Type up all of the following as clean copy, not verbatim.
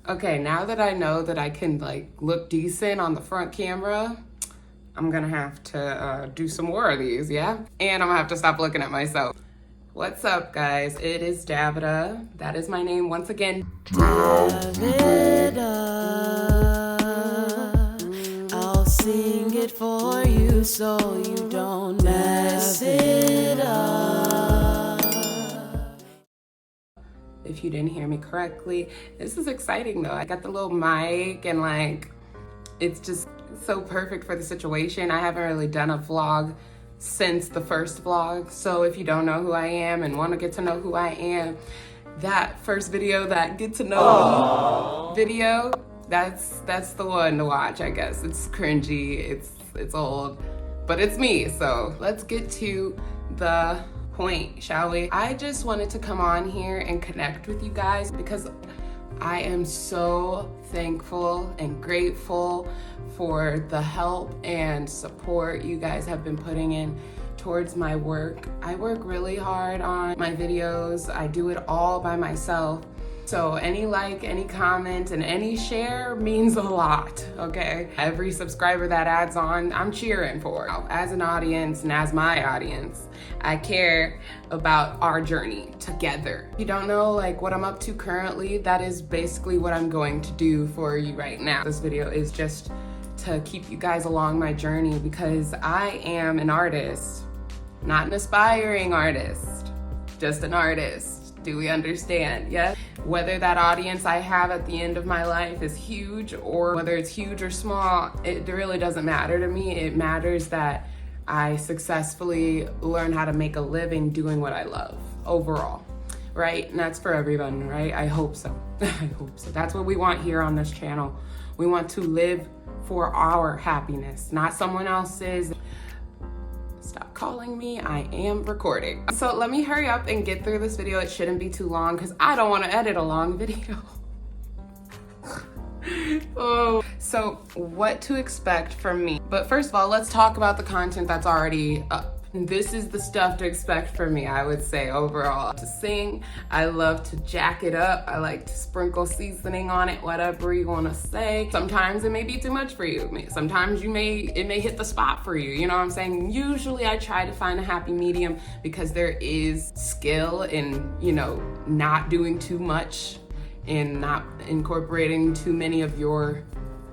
Okay, now that I know that I can like look decent on the front camera, I'm gonna have to do some more of these, yeah? And I'm gonna have to stop looking at myself. What's up, guys? It is Davida. That is my name once again. Davida, I'll sing it for you so you don't mess it up. If you didn't hear me correctly, this is exciting though. I got the little mic and like, it's just so perfect for the situation. I haven't really done a vlog since the first vlog. So if you don't know who I am and want to get to know who I am, that first video, that get to know me video, that's the one to watch, I guess. It's cringy, it's old, but it's me. So let's get to the point, shall we? I just wanted to come on here and connect with you guys because I am so thankful and grateful for the help and support you guys have been putting in towards my work. I work really hard on my videos. I do it all by myself. So any like, any comment, and any share means a lot, okay? Every subscriber that adds on, I'm cheering for. As an audience and as my audience, I care about our journey together. If you don't know like what I'm up to currently, that is basically what I'm going to do for you right now. This video is just to keep you guys along my journey because I am an artist, not an aspiring artist, just an artist. Do we understand? Yes? Whether that audience I have at the end of my life is huge or whether it's huge or small, it really doesn't matter to me. It matters that I successfully learn how to make a living doing what I love overall, right? And that's for everyone, right? I hope so. I hope so. That's what we want here on this channel. We want to live for our happiness, not someone else's. Stop calling me, I am recording. So let me hurry up and get through this video. It shouldn't be too long because I don't want to edit a long video. Oh, so what to expect from me. But first of all, let's talk about the content that's already up. This is the stuff to expect from me, I would say, overall. To sing, I love to jack it up. I like to sprinkle seasoning on it, whatever you want to say. Sometimes it may be too much for you. Sometimes it may hit the spot for you, you know what I'm saying? Usually I try to find a happy medium because there is skill in, you know, not doing too much and not incorporating too many of your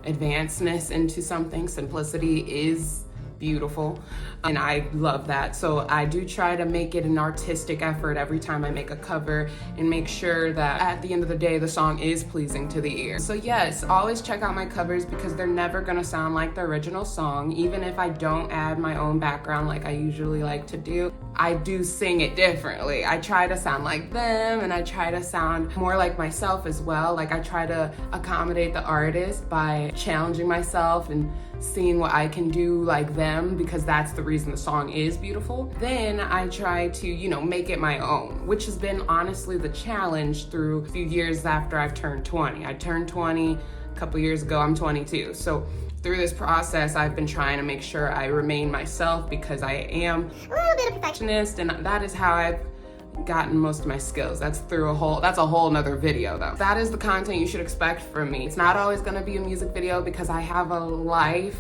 advancedness into something. Simplicity is beautiful and I love that. So I do try to make it an artistic effort every time I make a cover and make sure that at the end of the day the song is pleasing to the ear. So yes, always check out my covers because they're never gonna sound like the original song. Even if I don't add my own background like I usually like to do, I do sing it differently. I try to sound like them and I try to sound more like myself as well. Like I try to accommodate the artist by challenging myself and seeing what I can do like them because that's the reason the song is beautiful. Then I try to, you know, make it my own, which has been honestly the challenge through a few years after I've turned 20. I turned 20 a couple years ago, I'm 22. So through this process, I've been trying to make sure I remain myself because I am a little bit of a perfectionist and that is how I've gotten most of my skills. That's a whole nother video though. That is the content you should expect from me. It's not always gonna be a music video because I have a life,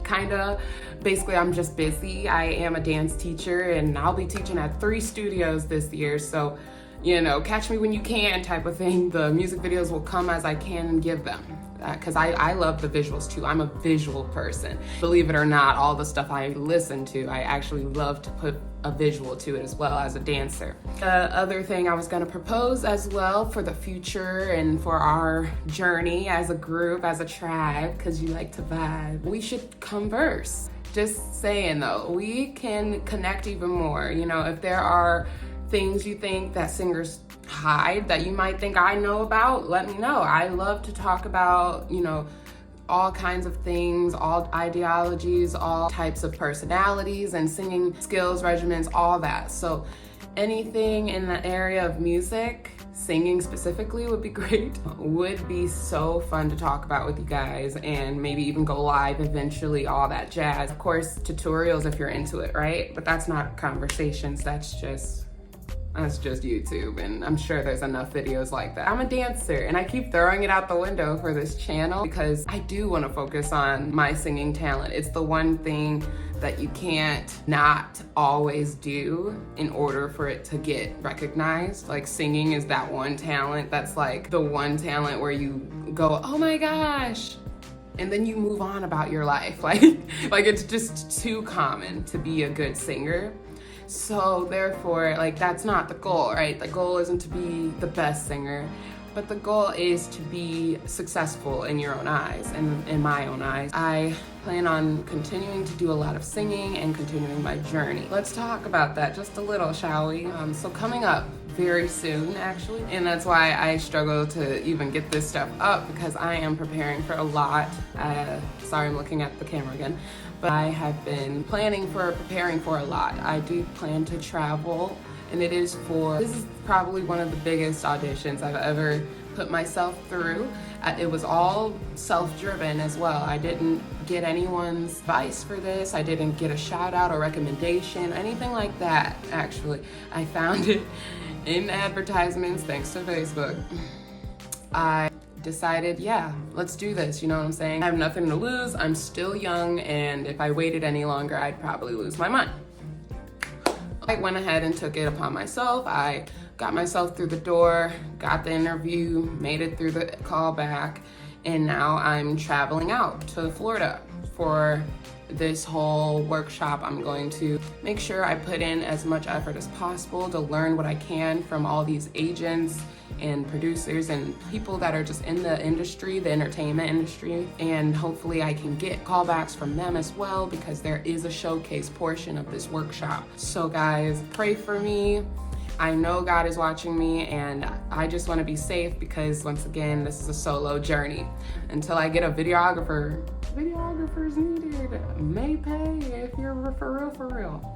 kinda. Basically, I'm just busy. I am a dance teacher and I'll be teaching at 3 studios this year. So, you know, catch me when you can type of thing. The music videos will come as I can and give them. Because I love the visuals too. I'm a visual person. Believe it or not, all the stuff I listen to, I actually love to put a visual to it as well as a dancer. The other thing I was gonna propose as well for the future and for our journey as a group, as a tribe, because you like to vibe, we should converse. Just saying though, we can connect even more. You know, if there are things you think that singers hide that you might think I know about, let me know. I love to talk about, you know, all kinds of things, all ideologies, all types of personalities and singing skills, regimens, all that. So anything in the area of music, singing specifically would be great. Would be so fun to talk about with you guys and maybe even go live eventually, all that jazz. Of course, tutorials if you're into it, right? But that's not conversations, that's just That's just YouTube, and I'm sure there's enough videos like that. I'm a dancer, and I keep throwing it out the window for this channel because I do want to focus on my singing talent. It's the one thing that you can't not always do in order for it to get recognized. Like, singing is that one talent that's like the one talent where you go, oh my gosh, and then you move on about your life. Like it's just too common to be a good singer. So therefore, like, that's not the goal, right? The goal isn't to be the best singer, but the goal is to be successful in your own eyes and in my own eyes. I plan on continuing to do a lot of singing and continuing my journey. Let's talk about that just a little, shall we? So coming up very soon, actually, and that's why I struggle to even get this stuff up, because I am preparing for a lot. Sorry, I'm looking at the camera again. But I have been preparing for a lot. I do plan to travel, and this is probably one of the biggest auditions I've ever put myself through. It was all self-driven as well. I didn't get anyone's advice for this. I didn't get a shout out or recommendation, anything like that, actually. I found it in advertisements thanks to Facebook. I decided, yeah, let's do this, you know what I'm saying? I have nothing to lose, I'm still young, and if I waited any longer, I'd probably lose my mind. I went ahead and took it upon myself. I got myself through the door, got the interview, made it through the callback, and now I'm traveling out to Florida for this whole workshop. I'm going to make sure I put in as much effort as possible to learn what I can from all these agents and producers and people that are just in the industry, the entertainment industry, and hopefully I can get callbacks from them as well, because there is a showcase portion of this workshop. So guys, pray for me. I know God is watching me, and I just want to be safe, because once again, this is a solo journey. Until I get a videographer, videographers needed, may pay if you're for real.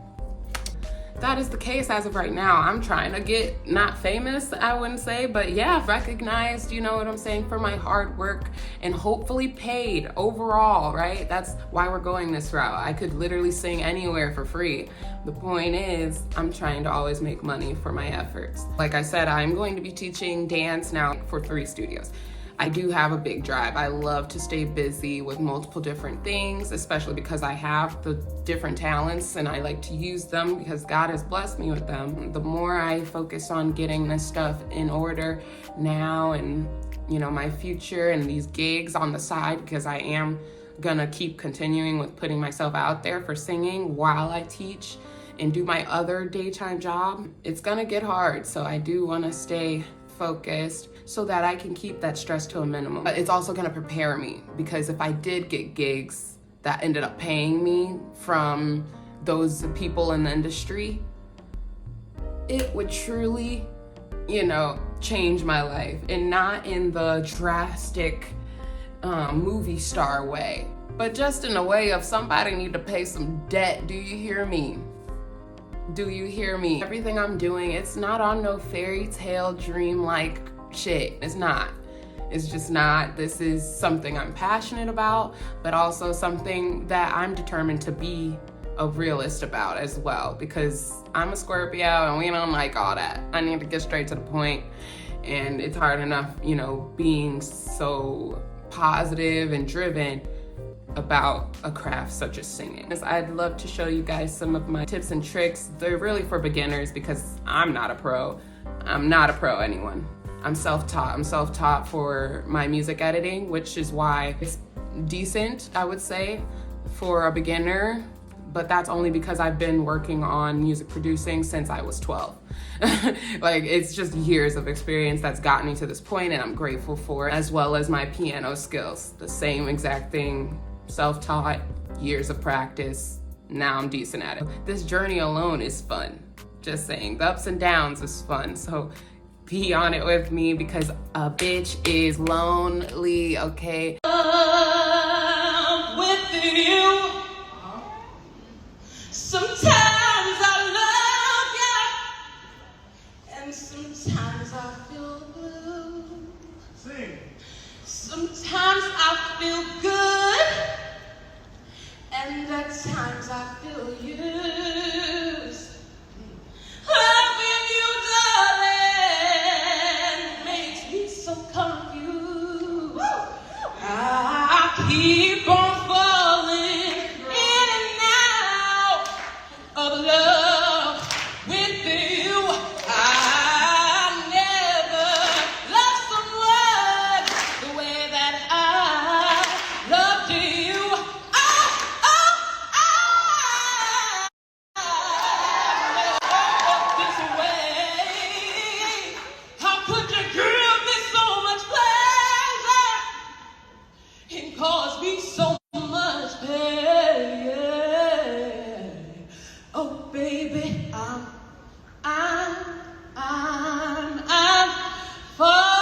That is the case as of right now. I'm trying to get, not famous, I wouldn't say, but yeah, recognized, you know what I'm saying, for my hard work, and hopefully paid overall, right? That's why we're going this route. I could literally sing anywhere for free. The point is, I'm trying to always make money for my efforts. Like I said, I'm going to be teaching dance now for 3 studios. I do have a big drive. I love to stay busy with multiple different things, especially because I have the different talents and I like to use them because God has blessed me with them. The more I focus on getting this stuff in order now, and you know, my future and these gigs on the side, because I am gonna keep continuing with putting myself out there for singing while I teach and do my other daytime job, it's gonna get hard. So I do wanna stay focused so that I can keep that stress to a minimum. But it's also gonna prepare me, because if I did get gigs that ended up paying me from those people in the industry, it would truly, you know, change my life, and not in the drastic movie star way, but just in a way of somebody need to pay some debt. Do you hear me? Do you hear me? Everything I'm doing, it's not on no fairy tale dream-like shit. It's not. It's just not. This is something I'm passionate about, but also something that I'm determined to be a realist about as well, because I'm a Scorpio and we don't like all that. I need to get straight to the point, and it's hard enough, you know, being so positive and driven about a craft such as singing. I'd love to show you guys some of my tips and tricks. They're really for beginners, because I'm not a pro. I'm not a pro anyone. I'm self-taught. I'm self-taught for my music editing, which is why it's decent, I would say, for a beginner. But that's only because I've been working on music producing since I was 12. Like, it's just years of experience that's gotten me to this point, and I'm grateful for it, as well as my piano skills. The same exact thing. Self-taught, years of practice, now I'm decent at it. This journey alone is fun. Just saying, the ups and downs is fun. So be on it with me, because a bitch is lonely, okay? With you. Sometimes I love you, and sometimes I feel blue. Sing. Sometimes I feel good, and at times I feel used. Loving you keep on falling in and out of love with you. I never loved someone the way that I loved you. This way. How could you give me so much pleasure and cause me so much pain? Oh, baby, I'm falling, falling.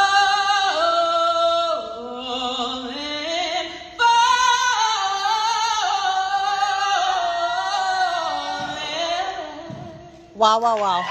Wow, wow, wow.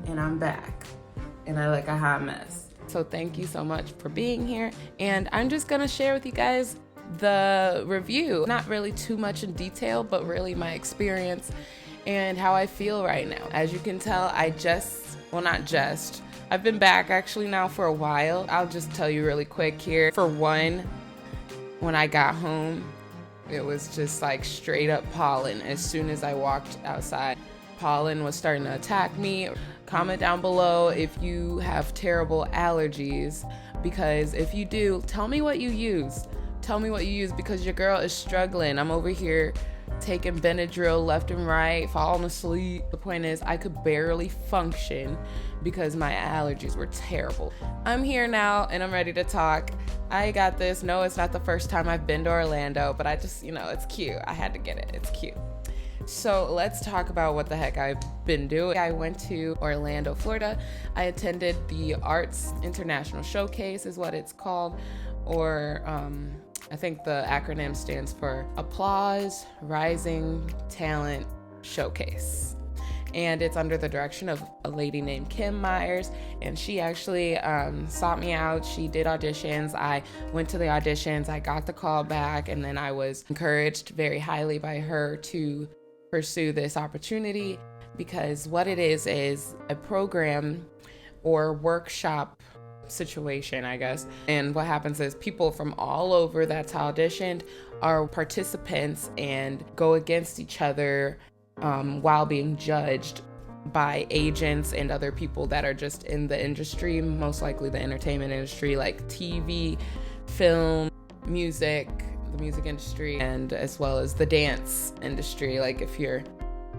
And I'm back, and I look a hot mess. So thank you so much for being here, and I'm just gonna share with you guys the review. Not really too much in detail, but really my experience and how I feel right now. As you can tell, I've been back actually now for a while. I'll just tell you really quick here. For one, when I got home, it was just like straight up pollen as soon as I walked outside. Pollen was starting to attack me. Comment down below if you have terrible allergies, because if you do, tell me what you use. Tell me what you use, because your girl is struggling. I'm over here taking Benadryl left and right, falling asleep. The point is, I could barely function because my allergies were terrible. I'm here now and I'm ready to talk. I got this. No, it's not the first time I've been to Orlando, but I just, it's cute. I had to get it. It's cute. So let's talk about what the heck I've been doing. I went to Orlando, Florida. I attended the Arts International Showcase is what it's called, or I think the acronym stands for Applause Rising Talent Showcase. And it's under the direction of a lady named Kim Myers, and she actually sought me out. She did auditions. I went to the auditions. I got the call back, and then I was encouraged very highly by her to pursue this opportunity, because what it is a program or workshop situation, I guess. And what happens is people from all over that's auditioned are participants and go against each other while being judged by agents and other people that are just in the industry, most likely the entertainment industry, like TV, film, music, the music industry, and as well as the dance industry. Like if you're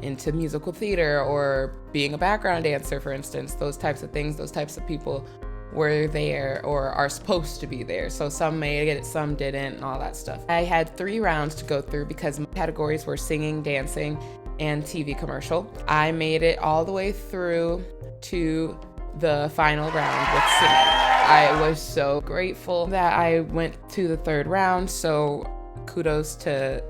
into musical theater or being a background dancer, for instance, those types of things, those types of people were there or are supposed to be there. So some made it, some didn't, and all that stuff. I had 3 rounds to go through because my categories were singing, dancing, and TV commercial. I made it all the way through to the final round with singing. I was so grateful that I went to the 3rd round, so kudos to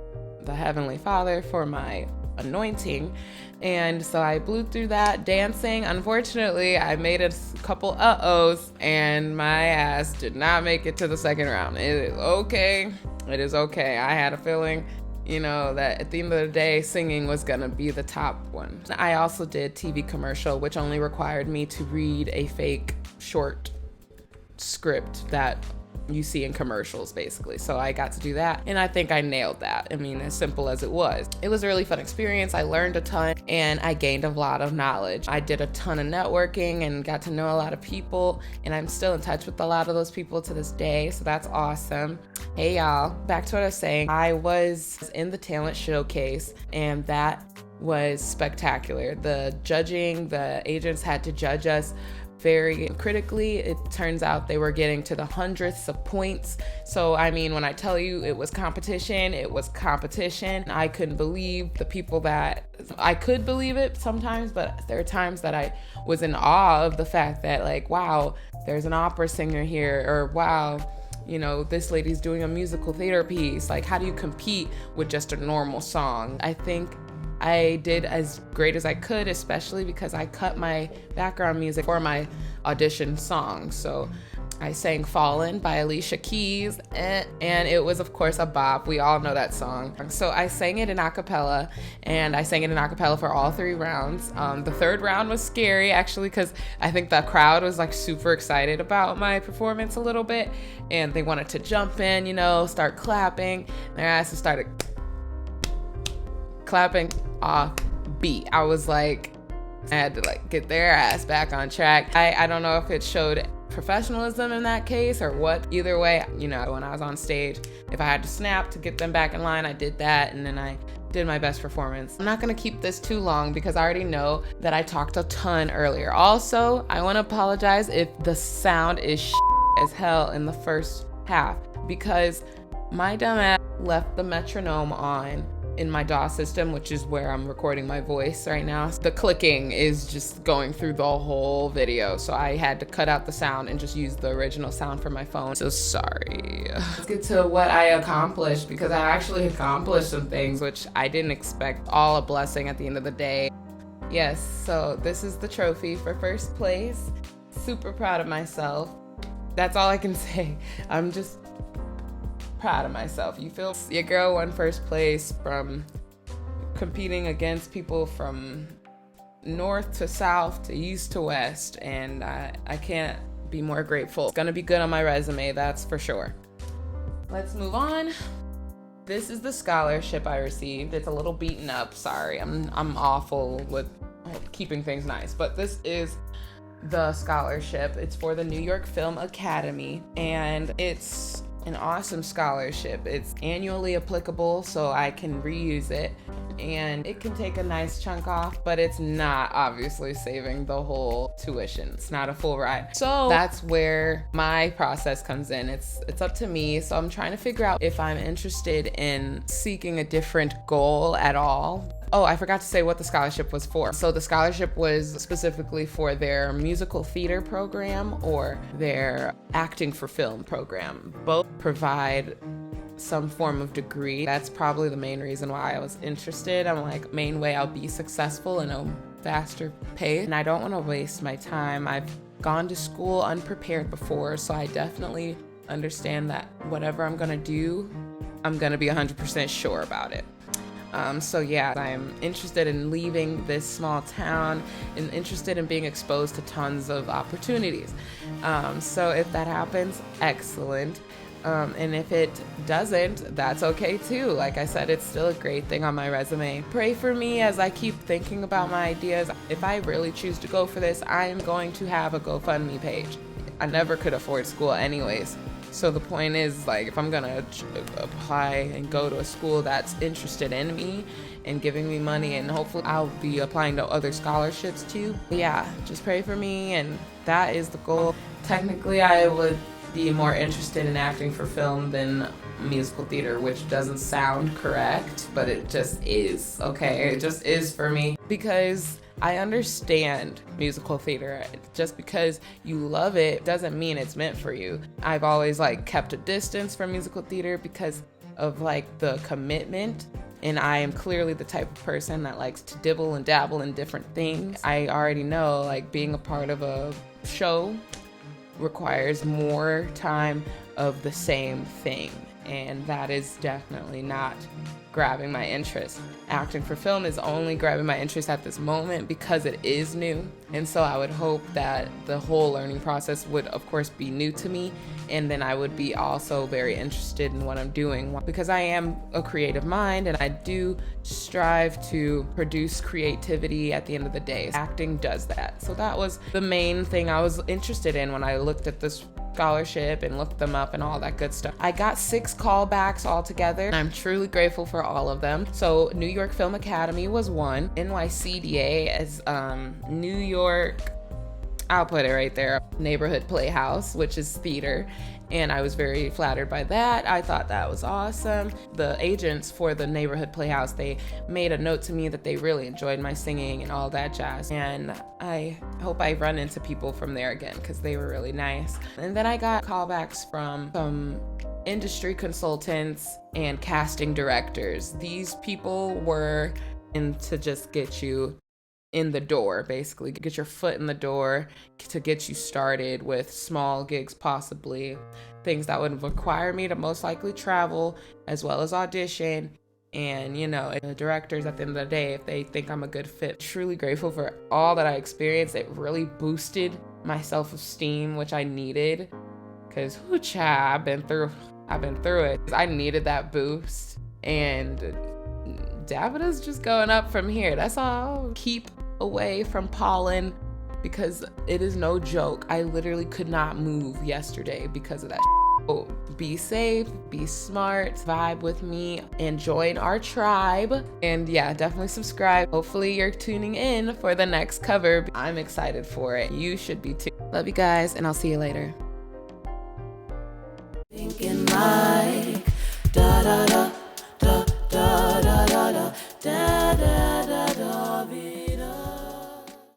the Heavenly Father for my anointing. And so I blew through that. Dancing, unfortunately, I made a couple uh-ohs, and my ass did not make it to the 2nd round. It is okay. It is okay. I had a feeling, that at the end of the day, singing was gonna be the top one. I also did TV commercial, which only required me to read a fake short script that you see in commercials, basically. So I got to do that, and I think I nailed that. I mean, as simple as it was. It was a really fun experience. I learned a ton, and I gained a lot of knowledge. I did a ton of networking and got to know a lot of people, and I'm still in touch with a lot of those people to this day, so that's awesome. Hey y'all, back to what I was saying. I was in the talent showcase and that was spectacular. The judging, the agents had to judge us very critically. It turns out they were getting to the hundredths of points. So I mean, when I tell you it was competition, it was competition. I couldn't believe the people that, I could believe it sometimes, but there are times that I was in awe of the fact that like, wow, there's an opera singer here, or wow, you know, this lady's doing a musical theater piece. Like, how do you compete with just a normal song? I think I did as great as I could, especially because I cut my background music for my audition song. So I sang Fallen by Alicia Keys, and it was, of course, a bop. We all know that song. So I sang it in a cappella, and I sang it in a cappella for all 3 rounds. The 3rd round was scary, actually, because I think the crowd was like super excited about my performance a little bit, and they wanted to jump in, you know, start clapping. Their asses started clapping off beat. I was like, I had to like get their ass back on track. I don't know if it showed professionalism in that case or what. Either way, you know, when I was on stage, if I had to snap to get them back in line, I did that, and then I did my best performance. I'm not gonna keep this too long because I already know that I talked a ton earlier. Also, I wanna apologize if the sound is as hell in the first half because my dumb ass left the metronome on in my DAW system, which is where I'm recording my voice right now. The clicking is just going through the whole video, so I had to cut out the sound and just use the original sound from my phone. So sorry. Let's get to what I accomplished, because I actually accomplished some things which I didn't expect. All a blessing at the end of the day. Yes, so this is the trophy for first place. Super proud of myself. That's all I can say. I'm just proud of myself. You feel your girl won first place from competing against people from north to south to east to west, and I can't be more grateful. It's gonna be good on my resume, that's for sure. Let's move on. This is the scholarship I received. It's a little beaten up, sorry. I'm awful with keeping things nice, but this is the scholarship. It's for the New York Film Academy, and it's an awesome scholarship. It's annually applicable, so I can reuse it, and it can take a nice chunk off, but it's not obviously saving the whole tuition. It's not a full ride. So that's where my process comes in. It's up to me. So I'm trying to figure out if I'm interested in seeking a different goal at all. Oh, I forgot to say what the scholarship was for. So the scholarship was specifically for their musical theater program or their acting for film program. Both provide some form of degree. That's probably the main reason why I was interested. I'm like, main way I'll be successful in a faster pace. And I don't want to waste my time. I've gone to school unprepared before, so I definitely understand that whatever I'm gonna do, I'm gonna be 100% sure about it. So yeah, I'm interested in leaving this small town and interested in being exposed to tons of opportunities. So if that happens, excellent. And if it doesn't, that's okay too. Like I said, it's still a great thing on my resume. Pray for me as I keep thinking about my ideas. If I really choose to go for this, I am going to have a GoFundMe page. I never could afford school anyways. So the point is, like, if I'm gonna apply and go to a school that's interested in me and giving me money, and hopefully I'll be applying to other scholarships too. But yeah, just pray for me, and that is the goal. Technically, I would be more interested in acting for film than musical theater, which doesn't sound correct, but it just is, okay? It just is for me, because I understand musical theater. Just because you love it doesn't mean it's meant for you. I've always like kept a distance from musical theater because of like the commitment, and I am clearly the type of person that likes to dibble and dabble in different things. I already know like being a part of a show requires more time of the same thing, and that is definitely not grabbing my interest. Acting for film is only grabbing my interest at this moment because it is new. And so I would hope that the whole learning process would, of course, be new to me. And then I would be also very interested in what I'm doing, because I am a creative mind and I do strive to produce creativity at the end of the day. Acting does that. So that was the main thing I was interested in when I looked at this scholarship and looked them up and all that good stuff. I got 6 callbacks altogether, and I'm truly grateful for all of them. So New York Film Academy was one, NYCDA is New York, I'll put it right there, Neighborhood Playhouse, which is theater, and I was very flattered by that. I thought that was awesome. The agents for the Neighborhood Playhouse, they made a note to me that they really enjoyed my singing and all that jazz, and I hope I run into people from there again because they were really nice. And then I got callbacks from some industry consultants and casting directors. These people were in to just get you in the door, basically get your foot in the door, to get you started with small gigs, possibly things that would require me to most likely travel as well as audition. And the directors at the end of the day, if they think I'm a good fit, truly grateful for all that I experienced. It really boosted my self-esteem, which I needed, because I've been through it. I needed that boost, and Davida's just going up from here. That's all. Keep away from pollen, because it is no joke. I literally could not move yesterday because of that. So be safe, be smart, vibe with me, and join our tribe. And yeah, definitely subscribe. Hopefully you're tuning in for the next cover. I'm excited for it. You should be too. Love you guys, and I'll see you later.